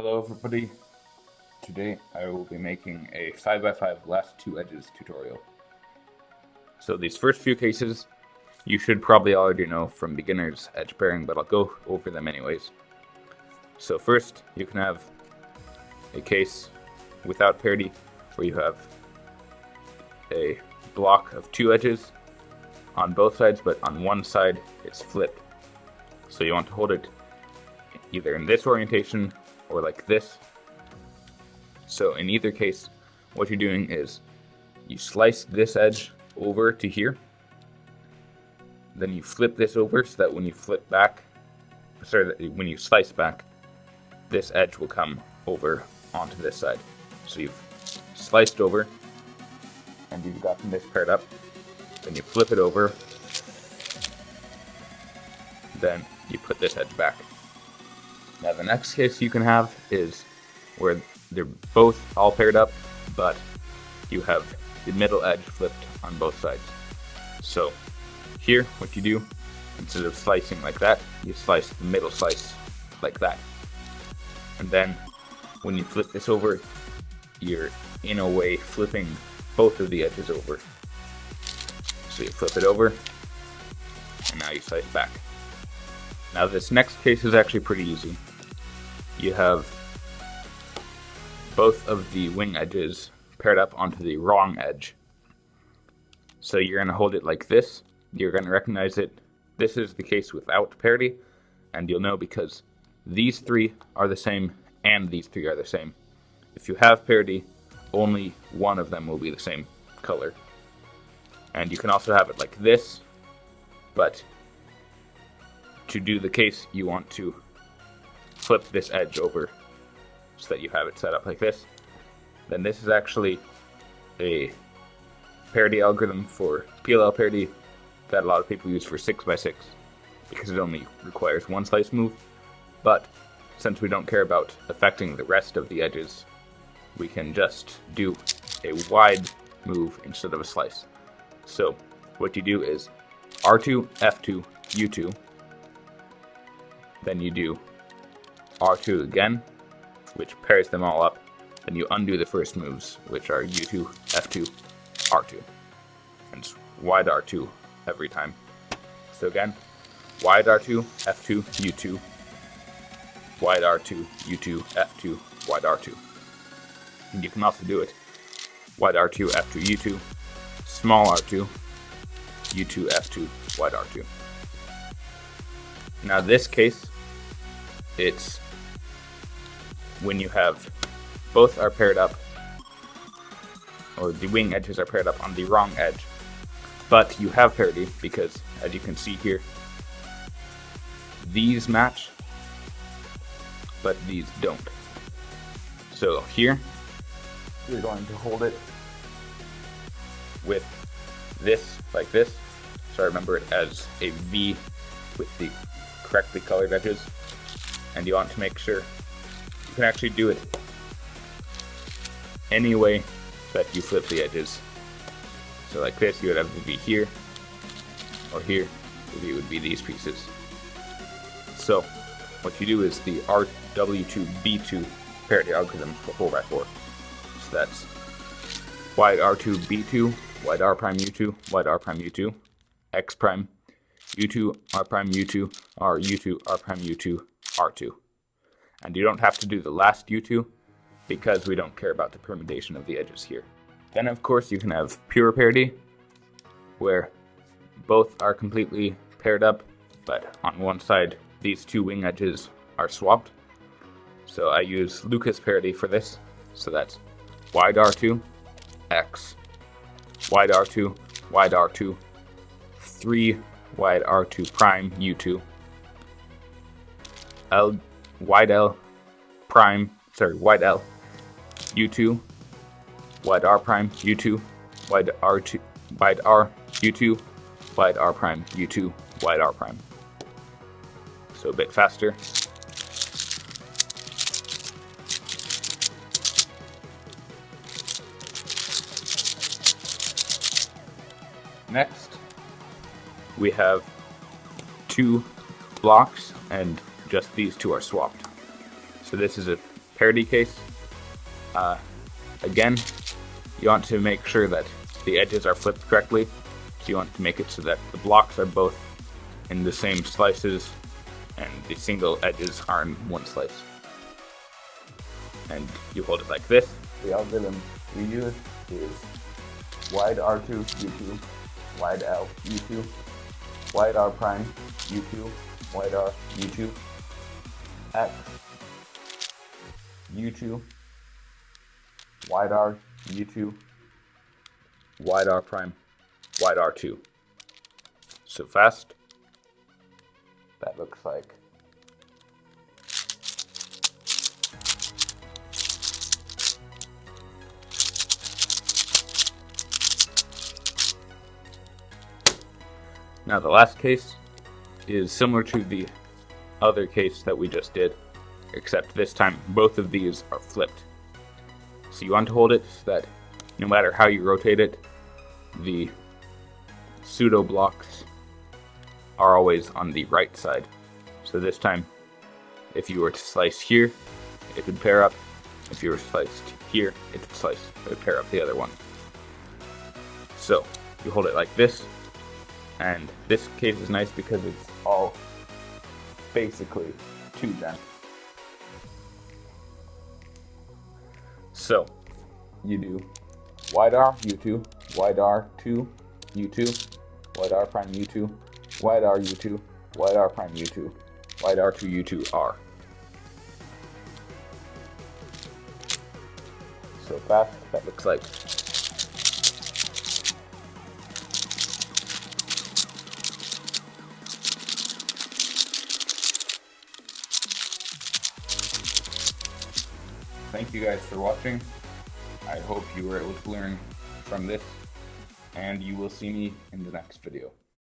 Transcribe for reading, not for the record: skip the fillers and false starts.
Hello everybody, today I will be making a 5x5 last two edges tutorial. So these first few cases you should probably already know from beginner's edge pairing, but I'll go over them anyways. So first you can have a case without parity where you have a block of two edges on both sides, but on one side it's flipped. So you want to hold it either in this orientation or like this. So in either case, what you're doing is you slice this edge over to here, then you flip this over so that when you flip back, when you slice back, this edge will come over onto this side. So you've sliced over and you've gotten this paired up, then you flip it over, then you put this edge back. Now the next case you can have is where they're both all paired up, but you have the middle edge flipped on both sides. So here, what you do, instead of slicing like that, you slice the middle slice like that. And then when you flip this over, you're in a way flipping both of the edges over. So you flip it over, and now you slice back. Now this next case is actually pretty easy. You have both of the wing edges paired up onto the wrong edge. So you're going to hold it like this. You're going to recognize it. This is the case without parity, and you'll know because these three are the same and these three are the same. If you have parity, only one of them will be the same color. And you can also have it like this, but to do the case, you want to flip this edge over so that you have it set up like this. Then this is actually a parity algorithm for PLL parity that a lot of people use for 6x6 because it only requires one slice move. But since we don't care about affecting the rest of the edges, we can just do a wide move instead of a slice. So what you do is R2, F2, U2, then you do R2 again, which pairs them all up. Then you undo the first moves, which are U2, F2, R2. And it's wide R2 every time. So again, wide R2, F2, U2, wide R2, U2, F2, wide R2. And you can also do it wide R2, F2, U2, small R2, U2, F2, wide R2. Now this case, it's when you have both are paired up, or the wing edges are paired up on the wrong edge, but you have parity because, as you can see here, these match, but these don't. So here, you're going to hold it with this like this. So I remember it as a V with the correctly colored edges. And you want to make sure you can actually do it any way that you flip the edges. So like this, you would have the V here, or here, the V would be these pieces. So what you do is the RW2B2 parity algorithm for 4x4. So that's wide R2B2, wide R prime U2, wide R prime U2, X prime, U2, R prime U2, R U2, R prime U2, R2. And you don't have to do the last U2 because we don't care about the permutation of the edges here. Then of course you can have pure parity where both are completely paired up, but on one side these two wing edges are swapped. So I use Lucas parity for this. So that's wide R2, X, wide R2, wide R2, 3 wide R2 prime U2, wide L U2, wide R prime U2, wide R2, wide R U2, wide R prime U2, wide R prime. So a bit faster. Next, we have two blocks and just these two are swapped. So this is a parity case, again, you want to make sure that the edges are flipped correctly. So you want to make it so that the blocks are both in the same slices and the single edges are in one slice. And you hold it like this. The algorithm we use is wide R2, U2, wide L, U2, wide R prime, U2, wide R, U2, X, U2, wide R, U2, Wide R prime, wide R2. So fast. that looks like. Now the last case is similar to the other case that we just did, except this time both of these are flipped. So you want to hold it so that no matter how you rotate it, the pseudo blocks are always on the right side. So this time, if you were to slice here, it would pair up. If you were sliced here, it would pair up the other one. So you hold it like this, and this case is nice because it's all basically 2 then. So you do wide R, U2, wide R2, U2, wide R prime, U2, wide R, U2, wide R prime, U2, wide R2, U2, R. So fast, that looks like. Thank you guys for watching. I hope you were able to learn from this, and you will see me in the next video.